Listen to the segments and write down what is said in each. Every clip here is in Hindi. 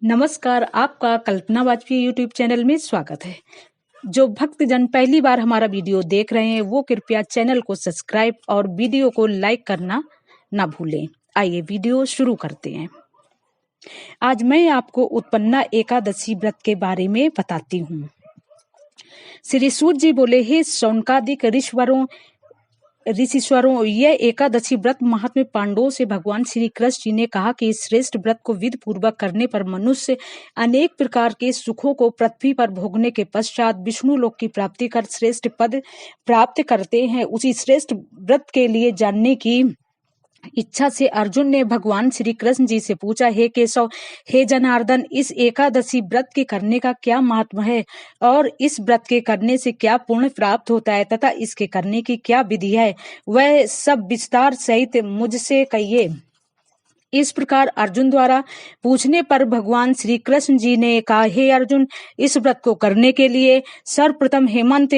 नमस्कार, आपका कल्पना वाजपेयी यूट्यूब चैनल में स्वागत है। जो भक्तजन पहली बार हमारा वीडियो देख रहे हैं वो कृपया चैनल को सब्सक्राइब और वीडियो को लाइक करना ना भूलें। आइए वीडियो शुरू करते हैं। आज मैं आपको उत्पन्ना एकादशी व्रत के बारे में बताती हूँ। श्री सूत जी बोले, हे शौनकादिक ऋषिश्वरों, यह एकादशी व्रत महात्म्य पांडवों से भगवान श्री कृष्ण जी ने कहा कि इस श्रेष्ठ व्रत को विधि पूर्वक करने पर मनुष्य अनेक प्रकार के सुखों को पृथ्वी पर भोगने के पश्चात विष्णु लोक की प्राप्ति कर श्रेष्ठ पद प्राप्त करते हैं। उसी श्रेष्ठ व्रत के लिए जानने की इच्छा से अर्जुन ने भगवान श्री कृष्ण जी से पूछा, हे केशव, हे जनार्दन, इस एकादशी व्रत के करने का क्या महत्व है और इस व्रत के करने से क्या पुण्य प्राप्त होता है तथा इसके करने की क्या विधि है, वह सब विस्तार सहित मुझसे कहिए। इस प्रकार अर्जुन द्वारा पूछने पर भगवान श्री कृष्ण जी ने कहा, हे अर्जुन, इस व्रत को करने के लिए सर्वप्रथम हेमंत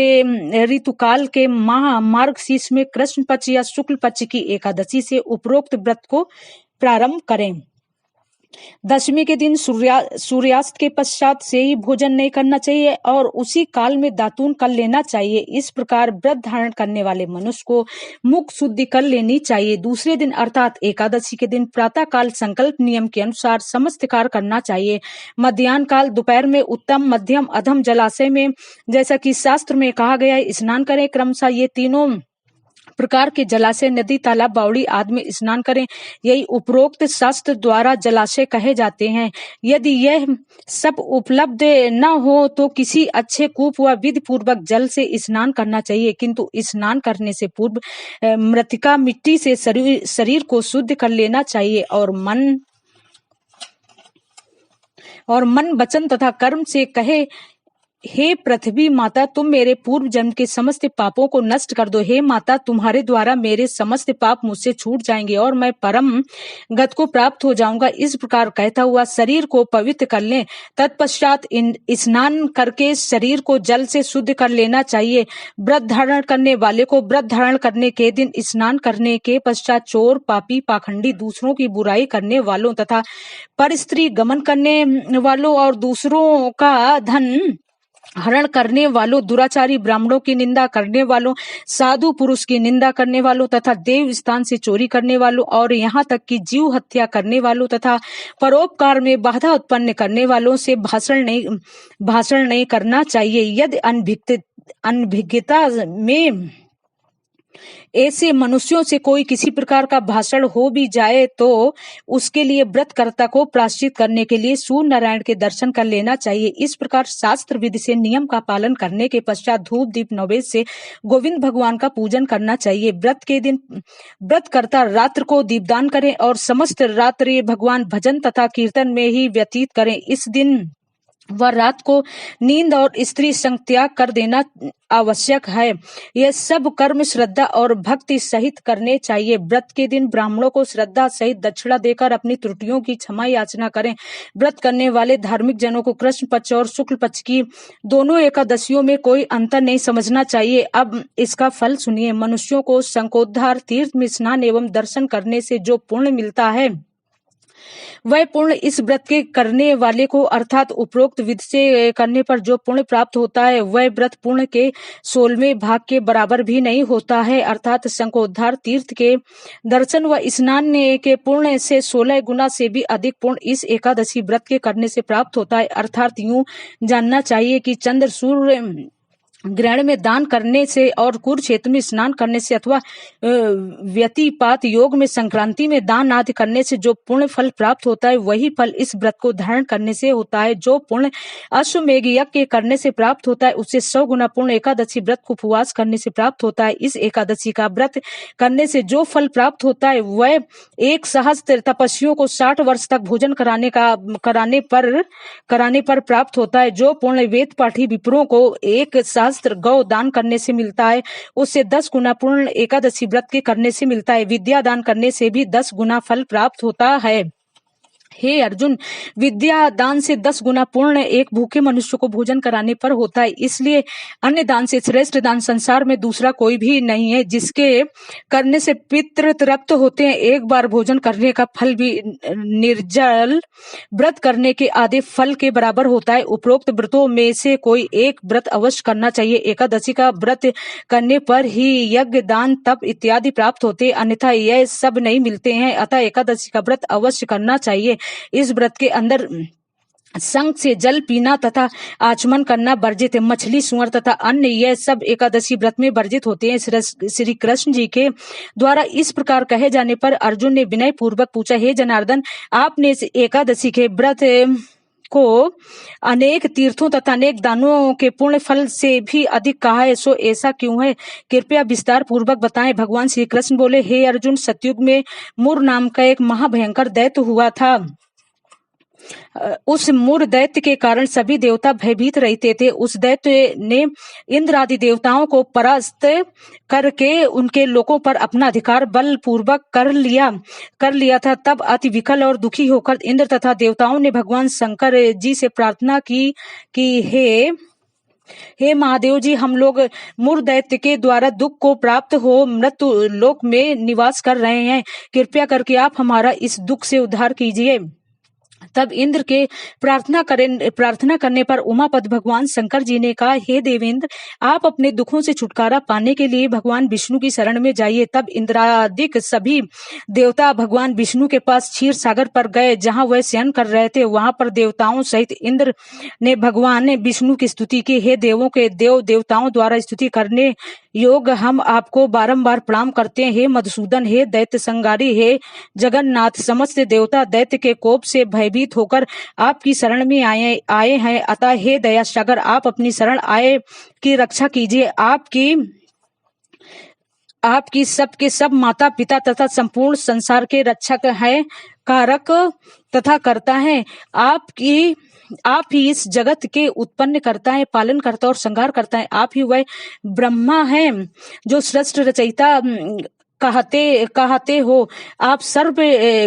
ऋतुकाल के मार्गशीर्ष में कृष्ण पक्ष या शुक्ल पक्ष की एकादशी से उपरोक्त व्रत को प्रारंभ करें। दशमी के दिन सूर्यास्त के पश्चात से ही भोजन नहीं करना चाहिए और उसी काल में दातून कर लेना चाहिए। इस प्रकार व्रत धारण करने वाले मनुष्य को मुख शुद्धि कर लेनी चाहिए। दूसरे दिन अर्थात एकादशी के दिन प्रातः काल संकल्प नियम के अनुसार समस्त कार्य करना चाहिए। मध्याह्न काल, दोपहर में उत्तम, मध्यम, अधम जलाशय में, जैसा कि शास्त्र में कहा गया है, स्नान करें। क्रमशः ये तीनों प्रकार के जलाशय, नदी, तालाब, बावड़ी आदि में स्नान करें। यही उपरोक्त शास्त्र द्वारा जलाशय कहे जाते हैं। यदि यह सब उपलब्ध न हो तो किसी अच्छे कूप व विधि पूर्वक जल से स्नान करना चाहिए, किंतु स्नान करने से पूर्व मृतिका मिट्टी से शरीर को शुद्ध कर लेना चाहिए और मन, वचन तथा कर्म से कहे, हे पृथ्वी माता, तुम मेरे पूर्व जन्म के समस्त पापों को नष्ट कर दो। हे माता, तुम्हारे द्वारा मेरे समस्त पाप मुझसे छूट जाएंगे और मैं परम गति को प्राप्त हो जाऊंगा। इस प्रकार कहता हुआ शरीर को पवित्र कर लें। तत्पश्चात स्नान करके शरीर को जल से शुद्ध कर लेना चाहिए। व्रत धारण करने वाले को व्रत धारण करने के दिन स्नान करने के पश्चात चोर, पापी, पाखंडी, दूसरों की बुराई करने वालों तथा परस्त्री गमन करने वालों और दूसरों का धन हरण करने वालों, दुराचारी ब्राह्मणों की निंदा करने वालों, साधु पुरुष की निंदा करने वालों तथा देव स्थान से चोरी करने वालों और यहाँ तक कि जीव हत्या करने वालों तथा परोपकार में बाधा उत्पन्न करने वालों से भाषण नहीं करना चाहिए। यदि अनभिज्ञता में ऐसे मनुष्यों से कोई किसी प्रकार का भाषण हो भी जाए तो उसके लिए व्रतकर्ता को प्रायश्चित करने के लिए सूर्य नारायण के दर्शन कर लेना चाहिए। इस प्रकार शास्त्र विधि से नियम का पालन करने के पश्चात धूप दीप नैवेद्य से गोविंद भगवान का पूजन करना चाहिए। व्रत के दिन व्रतकर्ता रात्र को दीपदान करें और समस्त रात्रि भगवान भजन तथा कीर्तन में ही व्यतीत करें। इस दिन वह रात को नींद और स्त्री संग त्याग कर देना आवश्यक है। यह सब कर्म श्रद्धा और भक्ति सहित करने चाहिए। व्रत के दिन ब्राह्मणों को श्रद्धा सहित दक्षिणा देकर अपनी त्रुटियों की क्षमा याचना करें। व्रत करने वाले धार्मिक जनों को कृष्ण पक्ष और शुक्ल पक्ष की दोनों एकादशियों में कोई अंतर नहीं समझना चाहिए। अब इसका फल सुनिए। मनुष्यों को शंखोद्धार तीर्थ में स्नान एवं दर्शन करने से जो पुण्य मिलता है वह पुण्य इस व्रत के करने वाले को अर्थात उपरोक्त विधि से करने पर जो पुण्य प्राप्त होता है वह व्रत पुण्य के 16वें भाग के बराबर भी नहीं होता है। अर्थात शंखोद्धार तीर्थ के दर्शन व स्नान के पुण्य से 16 गुना से भी अधिक पुण्य इस एकादशी व्रत के करने से प्राप्त होता है। अर्थात यूं जानना चाहिए कि चंद्र सूर्य ग्रहण में दान करने से और कुरुक्षेत्र में स्नान करने से अथवा व्यतिपात योग में संक्रांति में दान आदि करने से जो पुण्य फल प्राप्त होता है वही फल इस व्रत को धारण करने से होता है। जो पुण्य अश्वमेघ यज्ञ के करने से प्राप्त होता है उससे 100 गुना पुण्य एकादशी व्रत को उपवास करने से प्राप्त होता है। इस एकादशी का व्रत करने से जो फल प्राप्त होता है वह 1 सहस्त्र तपस्वियों को 60 वर्ष तक भोजन कराने पर प्राप्त होता है। जो पुण्य वेद पाठी विप्रों को 1 सहस्त्र गौ दान करने से मिलता है उससे 10 गुना पूर्ण एकादशी व्रत के करने से मिलता है। विद्या दान करने से भी 10 गुना फल प्राप्त होता है। हे अर्जुन, विद्या दान से 10 गुना पूर्ण एक भूखे मनुष्य को भोजन कराने पर होता है। इसलिए अन्य दान से श्रेष्ठ दान संसार में दूसरा कोई भी नहीं है। जिसके करने से पितृ तृप्त होते हैं, एक बार भोजन करने का फल भी निर्जल व्रत करने के आधे फल के बराबर होता है। उपरोक्त व्रतों में से कोई एक व्रत अवश्य करना चाहिए। एकादशी का व्रत करने पर ही यज्ञ दान तप इत्यादि प्राप्त होते, अन्यथा यह सब नहीं मिलते हैं। अतः एकादशी का व्रत अवश्य करना चाहिए। इस व्रत के अंदर शंख से जल पीना तथा आचमन करना वर्जित है। मछली, सुअर तथा अन्य यह सब एकादशी व्रत में वर्जित होते हैं। श्री कृष्ण जी के द्वारा इस प्रकार कहे जाने पर अर्जुन ने विनय पूर्वक पूछा, हे जनार्दन, आपने इस एकादशी के व्रत को अनेक तीर्थों तथा अनेक दानों के पुण्य फल से भी अधिक कहा है, सो ऐसा क्यों है? कृपया विस्तार पूर्वक बताएं। भगवान श्री कृष्ण बोले, हे अर्जुन, सतयुग में मुर नाम का एक महाभयंकर दैत्य हुआ था। उस मुर दैत्य के कारण सभी देवता भयभीत रहते थे। उस दैत्य ने इंद्र आदि देवताओं को परास्त करके उनके लोकों पर अपना अधिकार बल पूर्वक कर लिया था। तब अति विकल और दुखी होकर इंद्र तथा देवताओं ने भगवान शंकर जी से प्रार्थना की कि हे महादेव जी, हम लोग मुर दैत्य के द्वारा दुख को प्राप्त हो मृत्यु लोक में निवास कर रहे हैं। कृपया करके आप हमारा इस दुख से उद्धार कीजिए। तब इंद्र के प्रार्थना करने पर उमापति भगवान शंकर जी ने कहा, हे देवेंद्र, आप अपने दुखों से छुटकारा पाने के लिए भगवान विष्णु की शरण में जाइए। तब इंद्रादिक सभी देवता भगवान विष्णु के पास क्षीर सागर पर गए, जहां वह शयन कर रहे थे। वहां पर देवताओं सहित इंद्र ने भगवान विष्णु की स्तुति की। हे देवों के देव, देवताओं द्वारा स्तुति करने योग हम आपको बारंबार प्रणाम करते हैं। हे मधुसूदन, हे दैत्य संगारी, हे जगन्नाथ, समस्त देवता दैत्य के कोप से भयभीत होकर आपकी शरण में आए हैं। अतः हे दया सागर, आप अपनी शरण आए की रक्षा कीजिए। आपकी सबके सब माता पिता तथा संपूर्ण संसार के रक्षक हैं, कारक तथा करता है। आप ही इस जगत के उत्पन्न करता है, पालन करता और संहार करता है। आप ही वह ब्रह्मा है जो सृष्टि रचयिता कहते हो। आप सर्व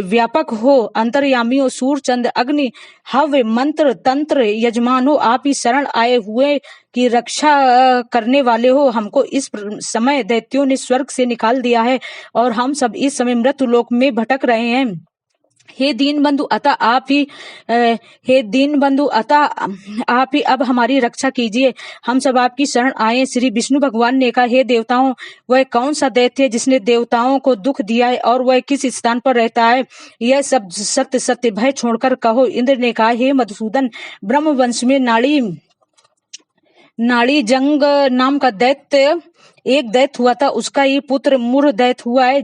व्यापक हो, अंतर्यामी हो, सूर्य चंद्र अग्नि हव्य मंत्र तंत्र यजमान हो। आप ही शरण आए हुए की रक्षा करने वाले हो। हमको इस समय दैत्यों ने स्वर्ग से निकाल दिया है और हम सब इस समय मृत्यु लोक में भटक रहे हैं। हे दीनबंधु, अतः आप ही अब हमारी रक्षा कीजिए। हम सब आपकी शरण आए। श्री विष्णु भगवान ने कहा, हे देवताओं, वह कौन सा दैत्य है जिसने देवताओं को दुख दिया है और वह किस स्थान पर रहता है? यह सब सत्य सत्य भय छोड़कर कहो। इंद्र ने कहा, हे मधुसूदन, ब्रह्म वंश में नाड़ी जंग नाम का एक दैत्य हुआ था। उसका ये पुत्र मुर दैत्य हुआ है,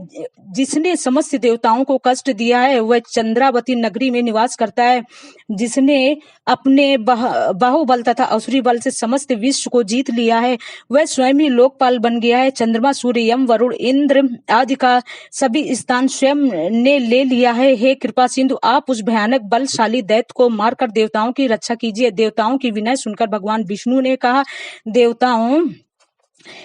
जिसने समस्त देवताओं को कष्ट दिया है। वह चंद्रावती नगरी में निवास करता है, जिसने अपने बाहुबल तथा असुरी बल से समस्त विश्व को जीत लिया है। वह स्वयं ही लोकपाल बन गया है। चंद्रमा, सूर्य, यम, वरुण, इंद्र आदि का सभी स्थान स्वयं ने ले लिया है। हे कृपा सिंधु, आप उस भयानक बलशाली दैत्य को मारकर देवताओं की रक्षा कीजिए। देवताओं की विनय सुनकर भगवान विष्णु ने कहा,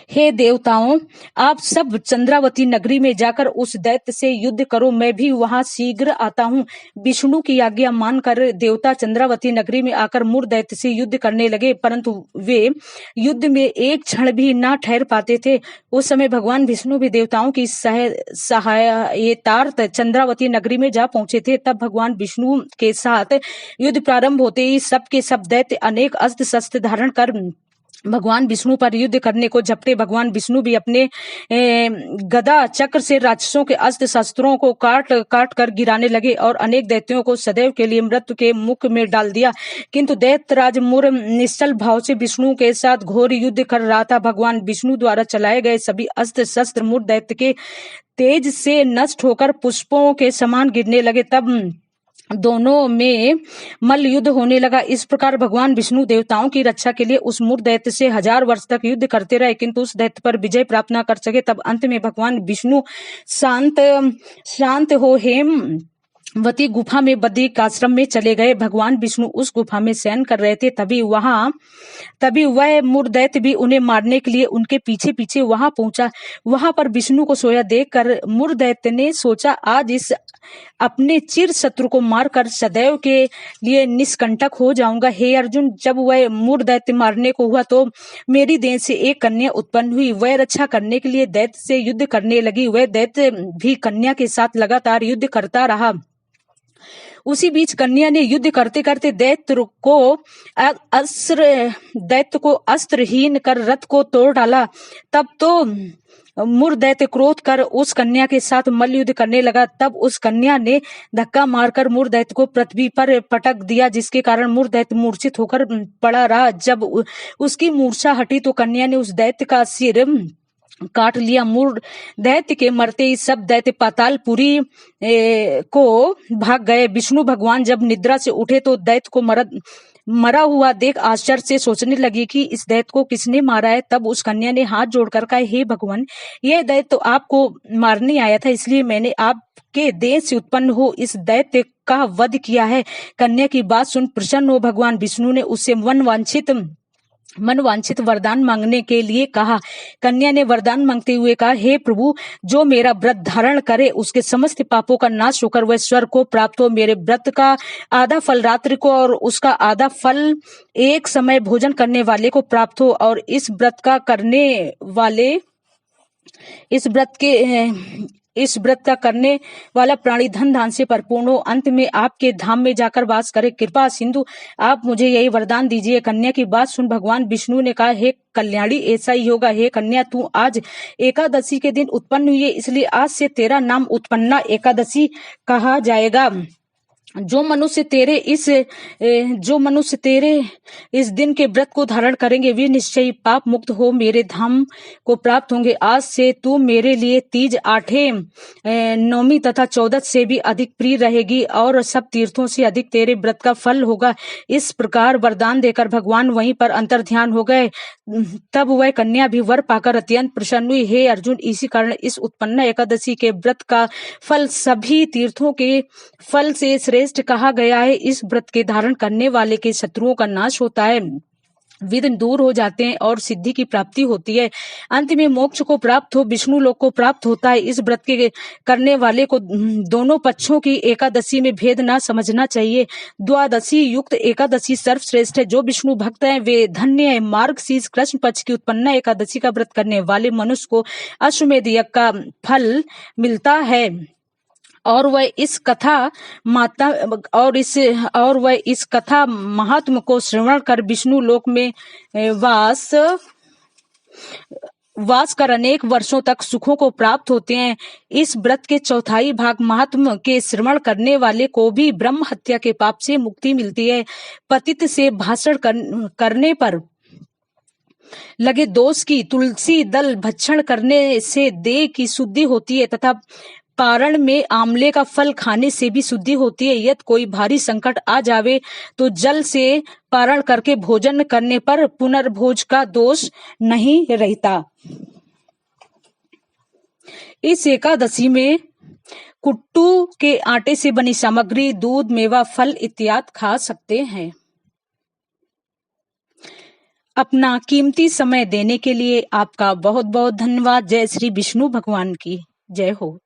हे देवताओं, आप सब चंद्रावती नगरी में जाकर उस दैत्य से युद्ध करो। मैं भी वहां शीघ्र आता हूँ। विष्णु की आज्ञा मानकर देवता चंद्रावती नगरी में आकर मुर दैत्य से युद्ध करने लगे, परंतु वे युद्ध में एक क्षण भी न ठहर पाते थे। उस समय भगवान विष्णु भी देवताओं की सहायतार्थ चंद्रावती नगरी में जा पहुंचे थे। तब भगवान विष्णु के साथ युद्ध प्रारंभ होते ही सब के सब दैत्य अनेक अस्त्र शस्त्र धारण कर भगवान विष्णु पर युद्ध करने को झपटे। भगवान विष्णु भी अपने गदा चक्र से राक्षसों के अस्त्र शस्त्रों को काट कर गिराने लगे और अनेक दैत्यों को सदैव के लिए मृत्यु के मुख में डाल दिया। किंतु दैत्यराज मुर निश्चल भाव से विष्णु के साथ घोर युद्ध कर रहा था। भगवान विष्णु द्वारा चलाए गए सभी अस्त्र शस्त्र मुर दैत्य के तेज से नष्ट होकर पुष्पों के समान गिरने लगे। तब दोनों में मल्ल युद्ध होने लगा। इस प्रकार भगवान विष्णु देवताओं की रक्षा के लिए उस मुर दैत्य से 1000 वर्ष तक युद्ध करते रहे, किंतु उस दैत्य पर विजय प्राप्त न कर सके। तब अंत में भगवान विष्णु शांत हो हेम वती गुफा में बद्रिक आश्रम में चले गए। भगवान विष्णु उस गुफा में शयन कर रहे थे। तभी वह मूर्दैत्य भी उन्हें मारने के लिए उनके पीछे पीछे वहां पहुंचा। वहां पर विष्णु को सोया देखकर मूर्दैत्य ने सोचा, आज इस अपने चिर शत्रु को मारकर सदैव के लिए निष्कंटक हो जाऊंगा। हे अर्जुन, जब वह मूर्दैत्य मारने को हुआ तो मेरी देह से एक कन्या उत्पन्न हुई। वह रक्षा करने के लिए दैत्य से युद्ध करने लगी। वह दैत्य भी कन्या के साथ लगातार युद्ध करता रहा। उसी बीच कन्या ने युद्ध करते करते दैत्य को अस्त्रहीन कर रथ को तोड़ डाला। तब तो मूर्दैत्य क्रोध कर उस कन्या के साथ मल्ल युद्ध करने लगा। तब उस कन्या ने धक्का मारकर मूर्दैत्य को पृथ्वी पर पटक दिया, जिसके कारण मूर्दैत्य मूर्छित होकर पड़ा रहा। जब उसकी मूर्छा हटी तो कन्या ने उस दैत्य का सिर काट लिया। दैत्य के मरते ही सब दैत्य पातालपुरी को भाग गए। विष्णु भगवान जब निद्रा से उठे तो दैत्य को मरा हुआ देख आश्चर्य से सोचने लगे कि इस दैत्य को किसने मारा है। तब उस कन्या ने हाथ जोड़कर कहा, हे भगवान, यह दैत्य तो आपको मारने आया था, इसलिए मैंने आपके देह से उत्पन्न हो इस दैत्य का वध किया है। कन्या की बात सुन प्रसन्न हो भगवान विष्णु ने उससे मनवांछित वरदान मांगने के लिए कहा। कन्या ने वरदान मांगते हुए कहा, हे प्रभु, जो मेरा व्रत धारण करे उसके समस्त पापों का नाश होकर वह स्वर्ग को प्राप्त हो। मेरे व्रत का आधा फल रात्रि को और उसका आधा फल एक समय भोजन करने वाले को प्राप्त हो। और इस व्रत का करने वाला प्राणी धन धान से परिपूर्ण हो, अंत में आपके धाम में जाकर वास करे। कृपा सिंधु, आप मुझे यही वरदान दीजिए। कन्या की बात सुन भगवान विष्णु ने कहा, हे कल्याणी, ऐसा ही होगा। हे कन्या, तू आज एकादशी के दिन उत्पन्न हुई है, इसलिए आज से तेरा नाम उत्पन्ना एकादशी कहा जाएगा। जो मनुष्य तेरे इस दिन के व्रत को धारण करेंगे वे निश्चय ही पाप मुक्त हो मेरे धाम को प्राप्त होंगे। आज से तू मेरे लिए तीज, आठे, नौमी तथा चौदस से भी अधिक प्रिय रहेगी और सब तीर्थों से अधिक तेरे व्रत का फल होगा। इस प्रकार वरदान देकर भगवान वहीं पर अंतर्ध्यान हो गए। तब वह कन्या भी वर पाकर अत्यंत प्रसन्न हुई। हे अर्जुन, इसी कारण इस उत्पन्ना एकादशी के व्रत का फल सभी तीर्थों के फल से श्रेष्ठ कहा गया है। इस व्रत के धारण करने वाले के शत्रुओं का नाश होता है, विघ्न दूर हो जाते हैं और सिद्धि की प्राप्ति होती है। अंत में मोक्ष को प्राप्त हो विष्णु लोक को प्राप्त होता है। इस व्रत के करने वाले को दोनों पक्षों की एकादशी में भेद न समझना चाहिए। द्वादशी युक्त एकादशी सर्वश्रेष्ठ है। जो विष्णु भक्त हैं वे धन्य है। मार्गशीर्ष कृष्ण पक्ष की उत्पन्ना एकादशी का व्रत करने वाले मनुष्य को अश्वमेध यज्ञ का फल मिलता है और वह इस कथा महात्म को श्रवण कर विष्णु लोक में वास कर अनेक वर्षों तक सुखों को प्राप्त होते हैं। इस व्रत के चौथाई भाग महात्म के श्रवण करने वाले को भी ब्रह्म हत्या के पाप से मुक्ति मिलती है। पतित से भाषण करने पर लगे दोष की तुलसी दल भक्षण करने से देह की शुद्धि होती है तथा पारण में आंवले का फल खाने से भी शुद्धि होती है। यदि कोई भारी संकट आ जावे तो जल से पारण करके भोजन करने पर पुनर्भोज का दोष नहीं रहता। इस एकादशी में कुट्टू के आटे से बनी सामग्री, दूध, मेवा, फल इत्यादि खा सकते हैं। अपना कीमती समय देने के लिए आपका बहुत बहुत धन्यवाद। जय श्री विष्णु भगवान की जय हो।